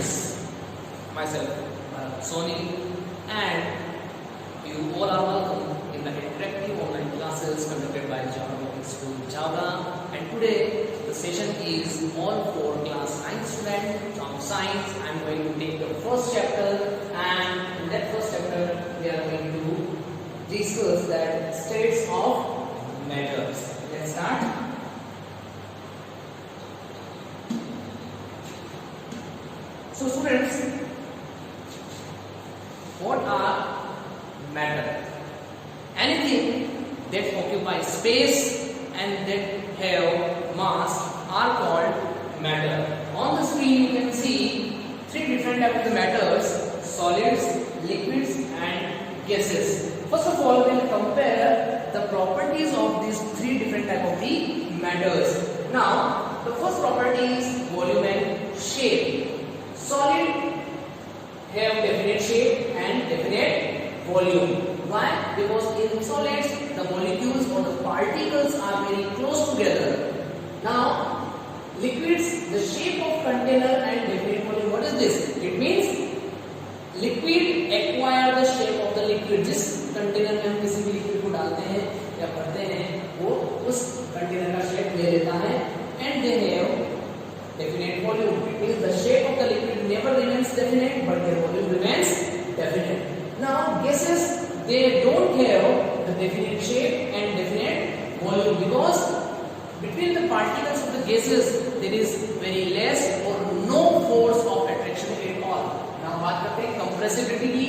Science. Myself, Sony, and you all are welcome in the interactive online classes conducted by Java Public School Java. And today the session is all for class 9 students from science. I am going to take the first chapter, and in that first chapter we are going to discuss that states of matters. Let's start. So students, what are matter? Anything that occupies space and that have mass are called matter. On the screen you can see three different types of matters: solids, liquids and gases. First of all, we will compare the properties of these three different types of the matters. Now, the first property is volume and shape. Solid have definite shape and definite volume. Why? Because in solids the molecules or the particles are very close together. Now, liquids, the shape of container and definite volume. What is this? It means liquid acquire the shape of the liquid. जिस container में हम किसी भी liquid को डालते हैं या भरते हैं, वो उस कंटेनर का शेप ले लेता है. And they have definite volume. It means the shape of the liquid never remains definite, but their volume remains definite. Now, gases, they don't have the definite shape and definite volume because between the particles of the gases there is very less or no force of attraction at all. Now, बात करते हैं compressibility की.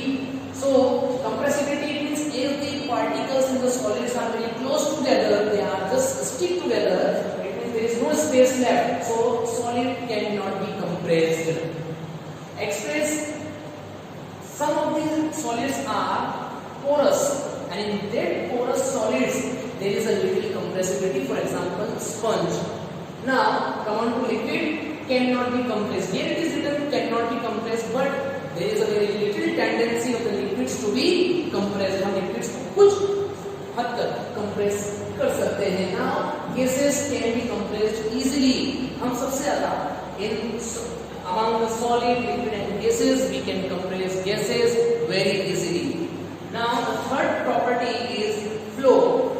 So, compressibility means if the particles in the solids are very close together, they are just stick together. There is no space left, so solid cannot be compressed. Express, some of these solids are porous, and in that porous solids there is a little compressibility. For example, sponge. Now come on to liquid, cannot be compressed. Here it is written cannot be compressed, but there is a very little tendency of the liquids to be compressed. हम liquids को कुछ हद तक compress कर सकते हैं. Now gases can be compressed easily. हम सबसे ज़्यादा in among the solid, liquid and gases we can compress gases very easily. Now the third property is flow.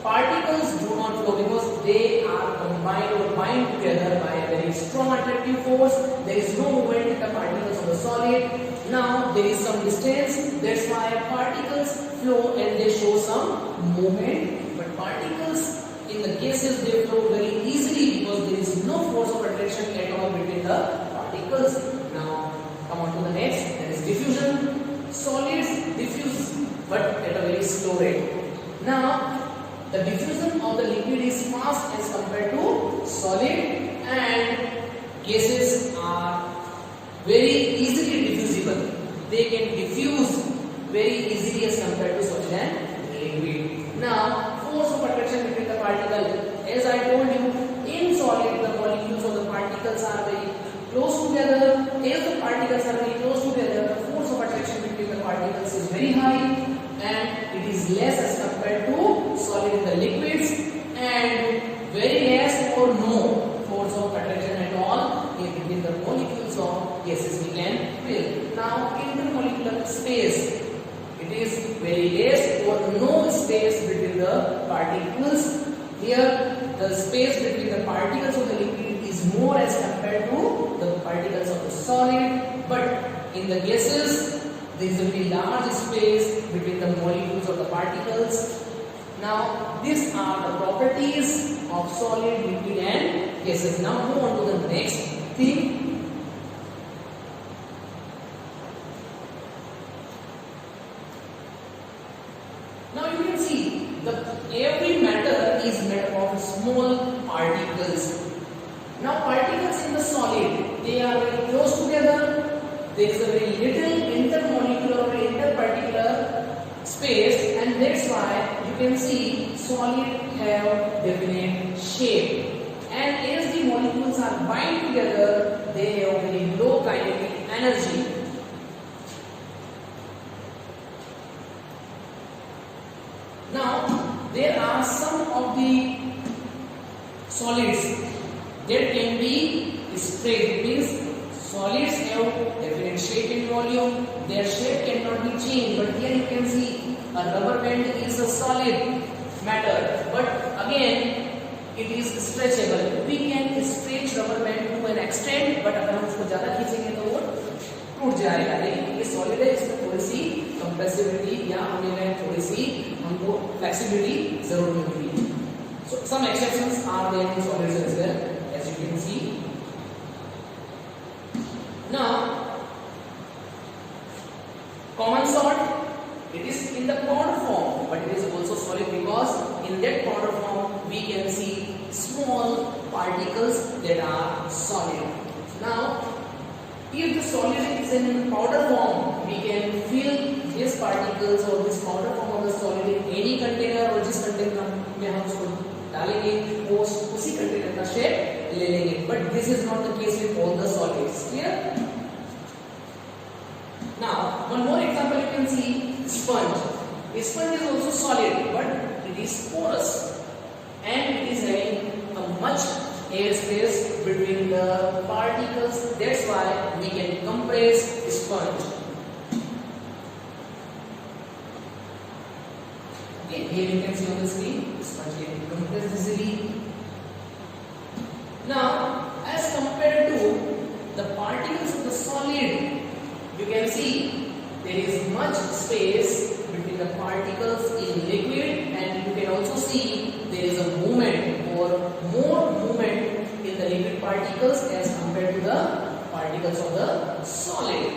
Particles do not flow because they are combined or bind together by a very strong attractive force. There is no movement in the particles of the solid. Now there is some distance. That's why particles flow and they show some movement. But particles in the gases, they flow very easily because there is no force of attraction at all between the particles. Now come on to the next, that is diffusion. Solids diffuse but at a very slow rate. Now the diffusion of the liquid is fast as compared to solid, and gases are very easily diffusible. They can diffuse very easily as compared to solid and liquid. Now force of attraction between the particle, as I told you, in solid the molecules of the particles are very close together. As the particles are very close together, the force of attraction between the particles is very high and it is less as compared to solid in the liquids, and very less or no force of attraction at all between the molecules of gases we can feel. Now intermolecular space, it is very less or no space between the particles. Here the space between the particles of the liquid is more as compared to the particles of the solid, but in the gases there is a very large space between the molecules of the particles. Now these are the properties of solid, liquid and gases. Now move on to the next thing. Now you can see every matter is made up of small particles. Now particles in the solid, they are very close together. There is a very little intermolecular or interparticular space, and that's why you can see solid have definite shape. And as the molecules are bind together, they have very low kinetic energy. Now there are some of the solids that can be spread, means Solids have definite shape and volume. Their shape cannot be changed. But here you can see a rubber band is a solid matter. But again, it is stretchable. We can stretch rubber band to an extent, but अगर हम उसको ज़्यादा खींचेंगे तो वो टूट जाएगा. लेकिन ये solid है, इसमें थोड़ी सी compressibility या हमें थोड़ी सी हमको flexibility जरूर मिलती है. So some exceptions are there in solids as well, as you can see. Now, common salt, it is in the powder form, but it is also solid because in that powder form we can see small particles that are solid. Now, if the solid is in powder form, we can fill these particles or this powder form of the solid in any container, और जिस container में हम उसको डालेंगे वो उसी container का shape ले लेंगे. But this is not the case with all the solids. Clear? Now, one more example you can see sponge. A sponge is also solid, but it is porous and it is having a much air space between the particles. That's why we can compress sponge. Okay, here you can see on the screen, sponge can be compressed easily. Now, as compared to the particles of the solid, you can see there is much space between the particles in liquid, and you can also see there is a movement or more movement in the liquid particles as compared to the particles of the solid.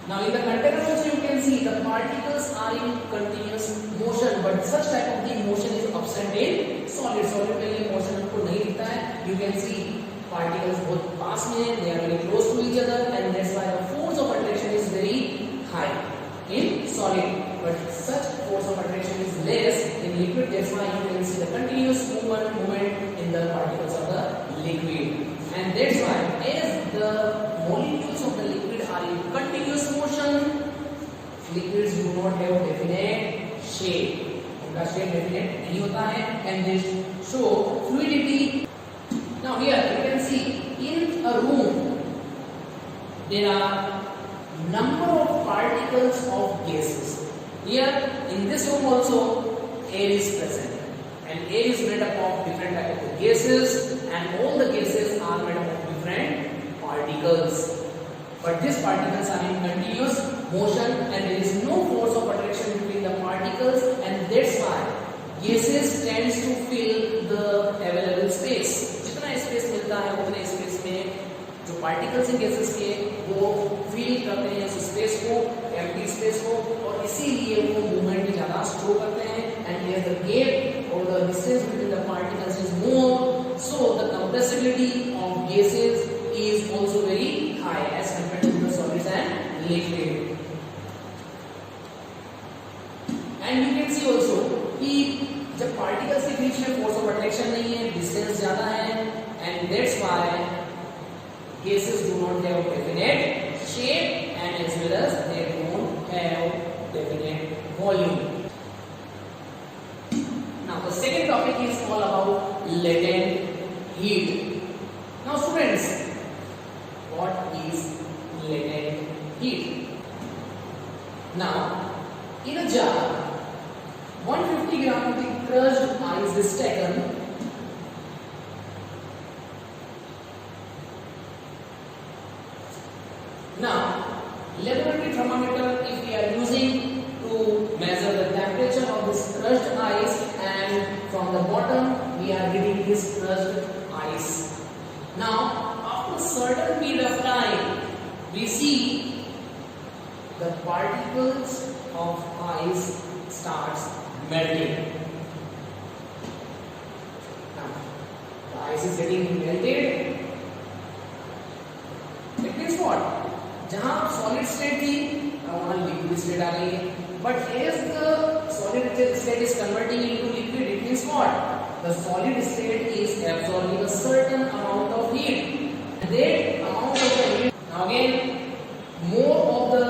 Now in the container also you can see the particles are in continuous motion, but such type of the motion is absent in solid. Solid में ये motion आपको नहीं दिखता है. You can see particles बहुत पास में हैं, they are very close to each other, and that's why the force of attraction is very high in solid. But such force of attraction is less in liquid. That's why you can see the continuous movement in the particles of the liquid. And that's why as the molecules of the liquid are in continuous motion, liquids do not have definite shape. उनका shape definite नहीं होता है, and they show fluidity. Now here you can see in a room there are number of particles of gases. Here in this room also air is present, and air is made up of different type of gases, and all the gases are made up of different particles. But these particles are in continuous motion, and there is no force of attraction between the particles, and that's why gases tends to fill the available space. जितना space मिलता है उतने space में जो particles हैं gases के वो fill करते हैं उस space को, empty space को, और इसीलिए वो movement भी ज़्यादा store करते हैं, and as the gap or the distance between the particles is more, so the compressibility of gases is also very high as compared to the solids and liquid. And you can see also कि जब particles के बीच में force of attraction नहीं है, distance ज़्यादा है, and that's why gases do not have definite shape, and as well as they don't have definite volume. Now the second topic is all about latent heat. Now students, what is latent heat? Now, in a jar, 150 gram of the crushed ice is taken. Now, laboratory thermometer, if we are using to measure the temperature of this crushed ice, and from the bottom we are getting this crushed ice. Now, after a certain period of time, we see the particles of ice starts melting. Now, the ice is getting melted. It means what? जहाँ solid state थी, वहाँ liquid state आ गई है. But as the solid state is converting into liquid, it means what? The solid state is absorbing a certain amount of heat. That amount of the heat, now again, more of the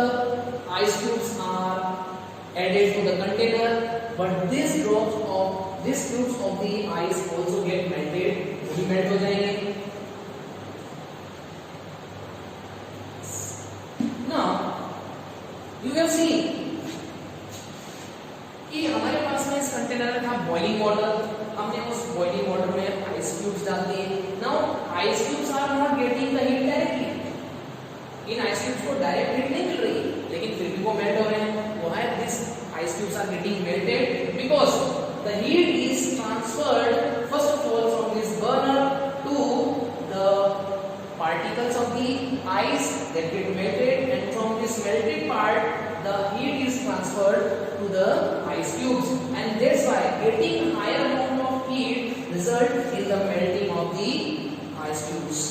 ice cubes are added to the container, but these cubes of the ice also get melted, वो भी melt हो जाएंगे. Now you have seen कि हमारे पास में इस container में था बॉइलिंग वाटर, हमने उस बॉइलिंग वाटर में आइस क्यूब्स डाल दिए. Now ice cubes are not getting the heat directly, इन आइस क्यूब्स को डायरेक्ट हीट नहीं मिल रही, लेकिन फिर भी वो मेल्ट हो रहे हैं. Why this ice cubes are getting melted? Because the heat is transferred first of all from this burner to the particles of the ice that get melted, and from this melted part the heat is transferred to the ice cubes, and that's why getting higher amount of heat result in the melting of the ice cubes.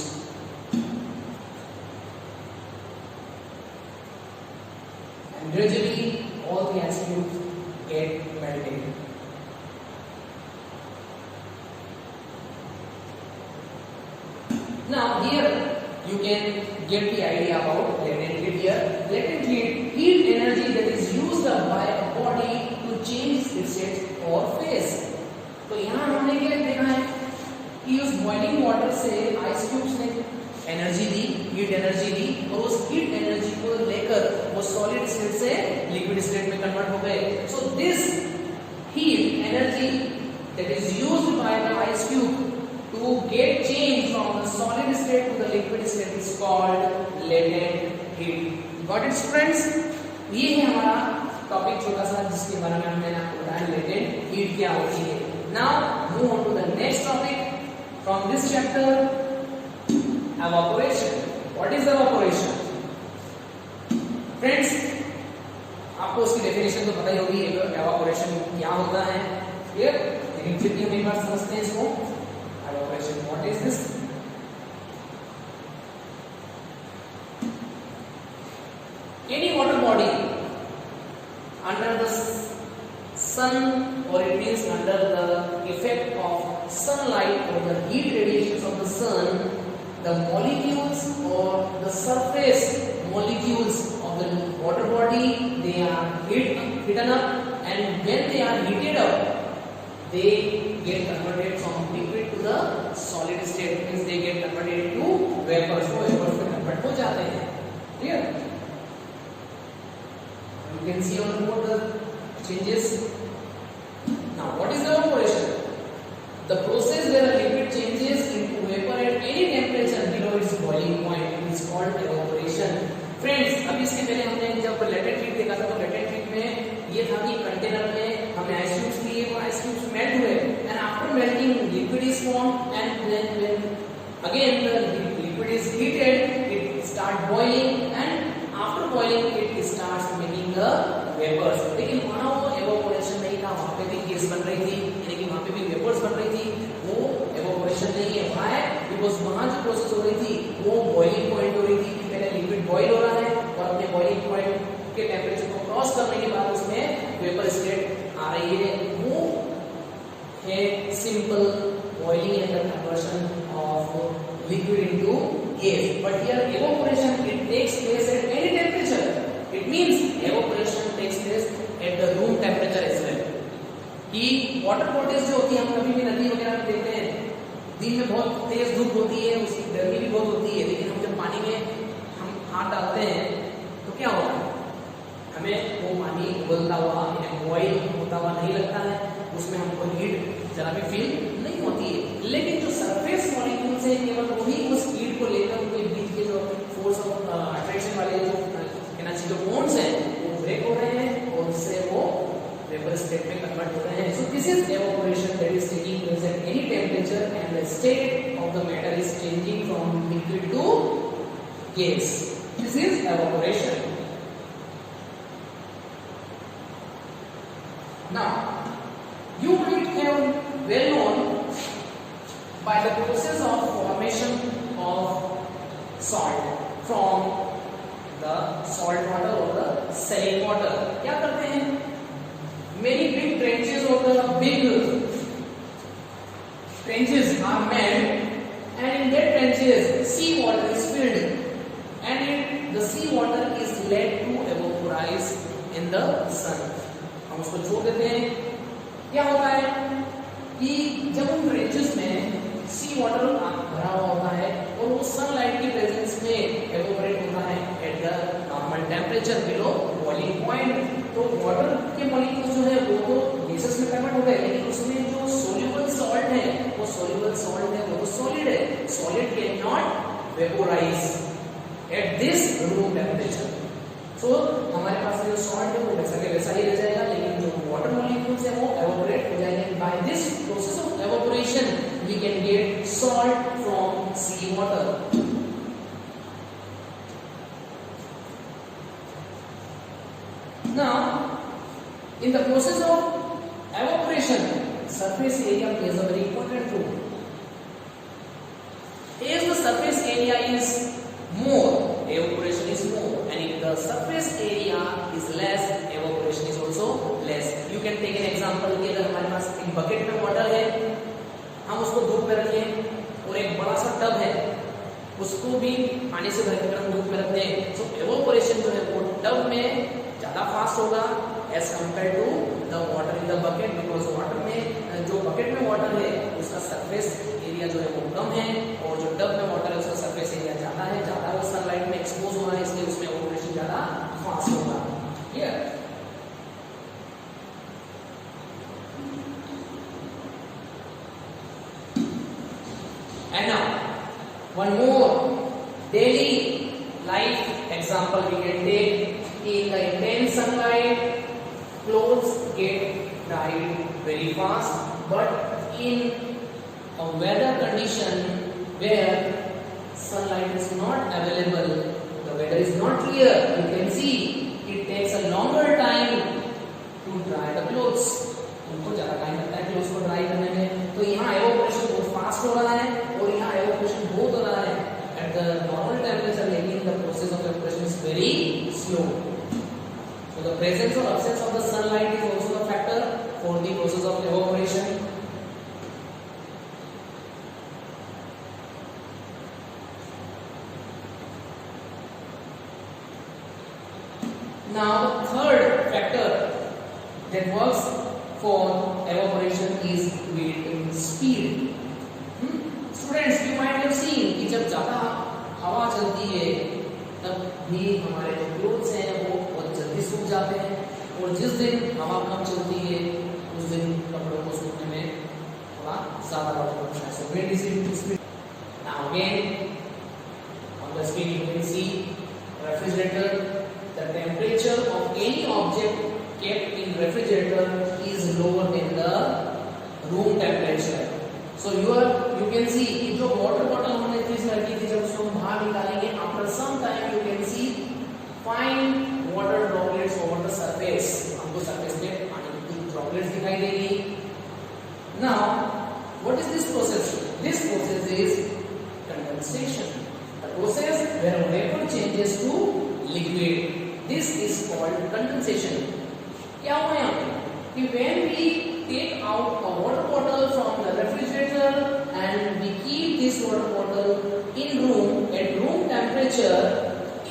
And gradually all the ice cubes get melted. Now here you can get the idea about latent heat here. Latent heat energy that is used by a body to change its state or phase. तो यहाँ हमने क्या देखा है कि उस boiling water से ice cubes ने एनर्जी दी, हीट एनर्जी दी, और उस हीट एनर्जी को लेकर वो सॉलिड स्टेट से लिक्विड स्टेट में कन्वर्ट हो गए. So this heat energy that is used by the ice cube to get change from the solid state to the liquid state is called latent heat. Got it students? ये है हमारा topic छोटा सा जिसके बारे में हमने आपको बताया latent heat क्या होती है. Now move on to the next topic from this chapter, evaporation. What is evaporation? Friends, आपको उसकी डेफिनेशन तो पता ही होगी, evaporation क्या होता है. Clear? लेकिन फिर भी हम एक बार समझते हैं इसको. Evaporation, what is this? Any water body under the sun, or it means under the effect of sunlight or the heat radiations of the sun, the molecules or the surface molecules of the water body, they are heated up, and when they are heated up, they get converted from liquid to the solid state, means they get converted to vapors. वो vapors में convert हो जाते हैं. Clear? You can see on the board the changes. Now, what is evaporation? The process where a liquid changes into vapor at any temperature below its boiling point is called evaporation. Friends, अभी इसके पहले हमने जब latent heat देखा था, तो latent heat में ये था कि कंटेनर में हमने आइस क्यूब्स लिए, वो आइस क्यूब्स मेल्ट हुए, and after melting liquid is formed, and then when again the liquid is heated, it start boiling, and after boiling it starts making the vapours. लेकिन वहां वो evaporation नहीं था, वहां पे भी गैस बन रही थी, यानी कि वहां पे भी वेपर्स बन रही थी. वो एवापोरेशन नहीं है. व्हाई? बिकॉज़ वहां जो प्रोसेस हो रही थी वो बॉइलिंग पॉइंट हो रही थी. पहले लिक्विड बॉइल हो रहा है और अपने बॉइलिंग पॉइंट के टेंपरेचर को क्रॉस करने के बाद उसमें वेपर स्टेट आ रही है. वो है simple boiling and the conversion of liquid into gas. But here evaporation it takes place at any temperature. It means evaporation takes place at the room temperature as well. कि water bodies जो होती है, हम कभी भी नदी वगैरह में देखते हैं, दिन में बहुत तेज धूप होती है, उसकी गर्मी भी बहुत होती है, लेकिन हम जब पानी में हम हाथ डालते हैं तो क्या होता है, हमें वो पानी उबलता हुआ या बॉइल होता हुआ नहीं लगता है, उसमें हमको हीट जरा भी फील नहीं होती है. लेकिन जो सरफेस मॉलिक्यूल्स हैं केवल वही उस हीट को लेकर उनके बीच के जो फोर्स ऑफ अट्रैक्शन वाले जो कहना चाहिए जो बॉन्ड्स हैं वो ब्रेक हो रहे हैं और उससे वो वेपर स्टेट में कन्वर्ट हो रहे हैं. So this is evaporation that is taking place at any temperature, and the state of the matter is changing from liquid to gas. This is evaporation. Now, you might have well known by the process of formation of salt from the salt water or the saline water. क्या करते हैं? Many big trenches or the big trenches are made, and in that trenches sea water is filled, and the sea water is let to evaporize in the sun. हम उसको छोड़ देते हैं water भरा हुआ होता है और वो सनलाइट की प्रेजेंस में एवोपरेट होता है at the normal temperature below boiling point. तो वाटर के मॉलिक्यूल्स जो है वो तो गैसेस में कन्वर्ट हो गए, लेकिन उसमें जो सोल्यूबल सॉल्ट है वो सोल्यूबल सॉल्ट है वो तो सॉलिड है, solid can not vaporise at this room temperature. So हमारे पास जो सॉल्ट है वो वैसा के वैसा ही रह जाएगा, लेकिन जो वाटर मॉलिक्यूल्स है वो एवोपरेट हो जाएंगे। By this process of evaporation we can get salt from sea water. Now, in the process of evaporation, surface area plays a very important role. As the surface area is more, evaporation is more, and if the surface area is less, evaporation is also less. You can take an example कि अगर हमारे पास एक bucket में water है, हम उसको धूप में रखें और एक बड़ा सा टब है उसको भी पानी से भरकर हम धूप में रखते हैं, तो एवोपरेशन जो है वो टब में ज्यादा फास्ट होगा as compare to the water in the bucket, because water में जो बकेट में वाटर है उसका सरफेस एरिया जो है वो कम है और जो टब में वाटर है उसका सरफेस एरिया ज्यादा है, ज्यादा वो सनलाइट में एक्सपोज हुआ है, इसलिए उसमें एवोपरेशन ज्यादा फास्ट होगा। Clear? And now one more daily life example we can take. In the intense sunlight, clothes get dried very fast. But in a weather condition where sunlight is not available, the weather is not clear, you can see it takes a longer time to dry the clothes. उनको ज़्यादा time लगता है clothes को dry करने में। तो यहाँ evaporation बहुत fast हो रहा है और यहाँ evaporation बहुत हो रहा है at the normal temperature, लेकिन the process of evaporation is very slow. So the presence or absence of the sunlight is also a factor for the process of evaporation. Now the third factor that works for evaporation is wind speed. Students, you might have seen कि जब ज़्यादा हवा चलती है तब भी हमारे जो क्लोथ्स हैं वो बहुत जल्दी सूख जाते हैं, और जिस दिन हवा कम चलती है उस दिन कपड़ों को सूखने में थोड़ा ज़्यादा वक्त लगता है। So wind speed. Now again on the screen you can see refrigerator. The temperature of any object kept in refrigerator is lower than the room temperature. So you can see कि जो water bottle हमने freeze में रखी थी जब उसको हम बाहर निकालेंगे, after some time you can see fine water droplets over the surface. हमको surface पे पानी की droplets दिखाई देगी. Now what is this process? This process is condensation. The process where a vapor changes to liquid. This is called condensation. क्या हुआ यहाँ पे कि when we take out a water bottle from the refrigerator and we keep this water bottle in room at room temperature,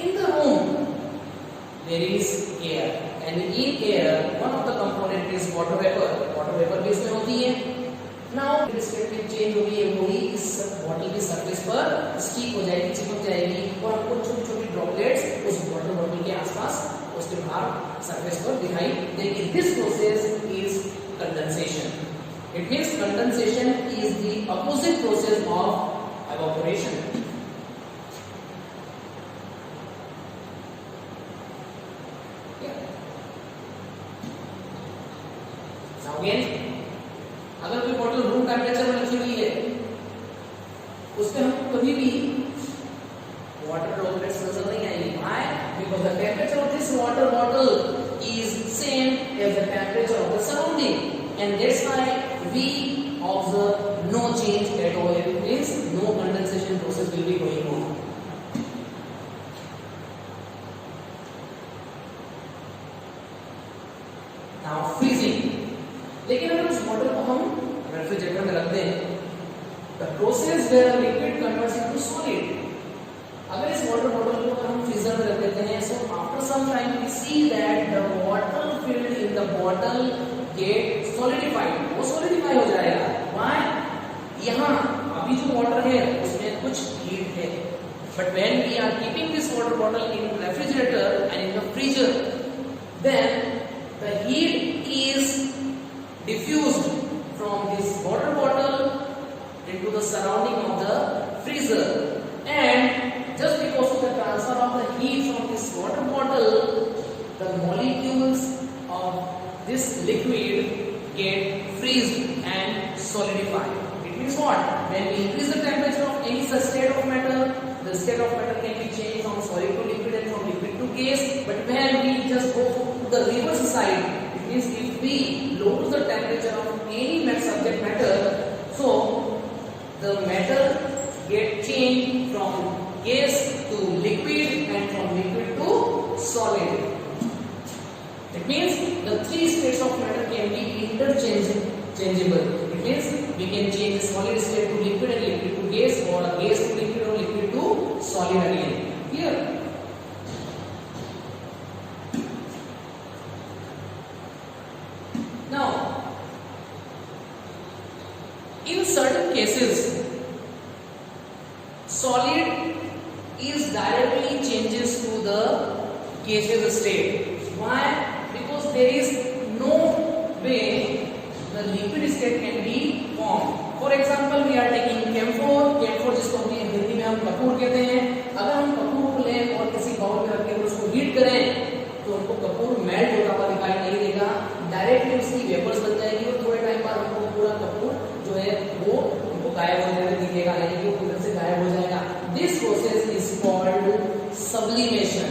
in the room there is air, and in air one of the component is water vapor. Water vapor भी इसमें होती है. Now respective change होगी, वही इस bottle की surface पर stick हो जाएगी, चिपक जाएगी और आपको छोटी छोटी ड्रॉपलेट्स उस वाटर बॉटल के आसपास उसके बाहर सरफेस पर दिखाई देगी. This process is condensation. It means condensation is the opposite process of evaporation. Now again, अगर कोई बॉटल रूम टेम्परेचर में रखी हुई है उस पे हमको कभी भी वाटर ड्रॉपलेट्स नजर नहीं आएंगे. Why? Because the temperature of this water bottle is same as the temperature of the surrounding, and that's why we observe no change at all. It means no condensation process will be going on. Now freezing. लेकिन अगर उस water को हम refrigerator में रख दें, the process where liquid converts into solid. अगर इस वाटर बॉटल को हम फ्रीजर में रख देते हैं, so after some time we see that the water filled in the bottle get solidified. वो solidify हो जाएगा. Why? यहाँ अभी जो वाटर है उसमें कुछ हीट है, but when we are keeping this water bottle in refrigerator and in the freezer, then the heat is diffused from this water bottle into the surrounding of the freezer, and just because of the transfer of the heat from this water bottle, the molecules of this liquid get freezed and solidified. It means what? When we increase the temperature of any such state of matter, the state of matter can be changed from solid to liquid and from liquid to gas. But when we just go to the reverse side, it means if we lower the temperature of any subject matter, so the matter get changed from gas to liquid and from liquid to solid. It means the three states of matter can be interchangeable. It means we can change the solid state to liquid and liquid to gas, or a gas to liquid or liquid to solid again. Here. Now, in certain cases, solid is directly changes to the gaseous state. Why? Because there is no way the liquid state can be formed. For example, we are taking camphor. Camphor जिसको अपनी हिंदी में हम कपूर कहते हैं. अगर हम कपूर को लें और किसी बाउल में रखें और उसको हीट करें, तो हमको कपूर मेल्ट होता हुआ दिखाई नहीं देगा. डायरेक्टली उसकी वेपर्स बन जाएगी और थोड़े टाइम बाद हमको पूरा कपूर जो है वो हमको गायब हो जाने दिखेगा, यानी कि वो पूरे से गायब हो जाएगा. This process is called sublimation.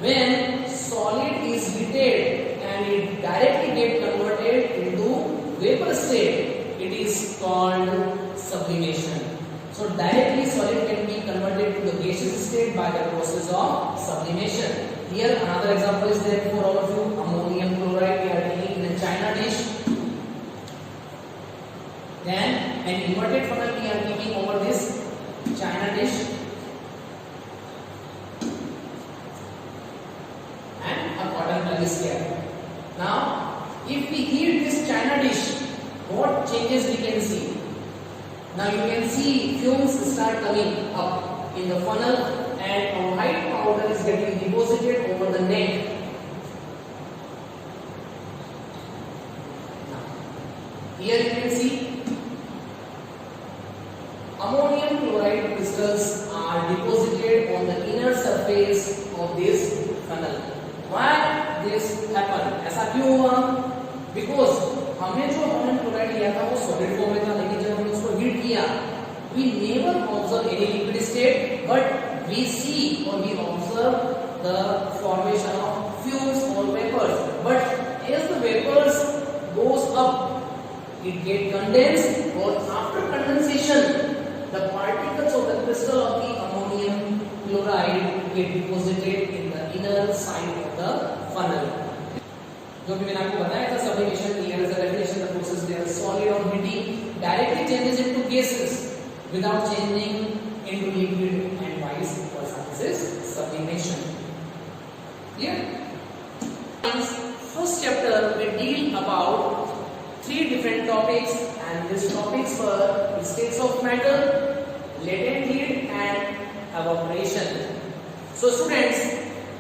When solid is heated and it directly get converted into vapor state, it is called sublimation. So directly solid can be converted to the gaseous state by the process of sublimation. Here another example is there for all of you. Ammonium chloride we are taking in a china dish. Then an inverted funnel we are keeping over this china dish. Here. Now, if we heat this china dish, what changes we can see? Now you can see fumes start coming up in the funnel, and a white powder is getting deposited over the neck. Now, here you can see ammonium chloride crystals are deposited on the inner surface of this funnel. Why this happen? ऐसा क्यों हुआ? Because हमने जो ammonium chloride लिया था वो solid form में था, लेकिन जब हमने उसको हीट किया, we never observe any liquid state, but we see or we observe the formation of fumes or vapors. But as the vapors goes up, it get condensed, or after condensation, the particles of the crystal of the ammonium chloride get deposited in the inner side of the funnel. जो भी मैंने आपको बताया था, sublimation here is the regulation the process there solid or heating directly changes into gases without changing into liquid and vice versa. This is sublimation. Here, first chapter we deal about three different topics, and these topics were states of matter, latent heat, and evaporation. So students,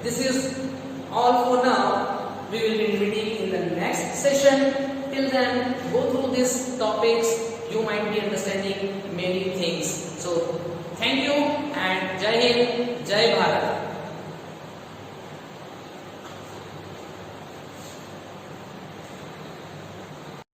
this is all for now. We will be meeting in the next session. Till then, go through these topics. You might be understanding many things. So thank you and Jai Hind, Jai Bharat.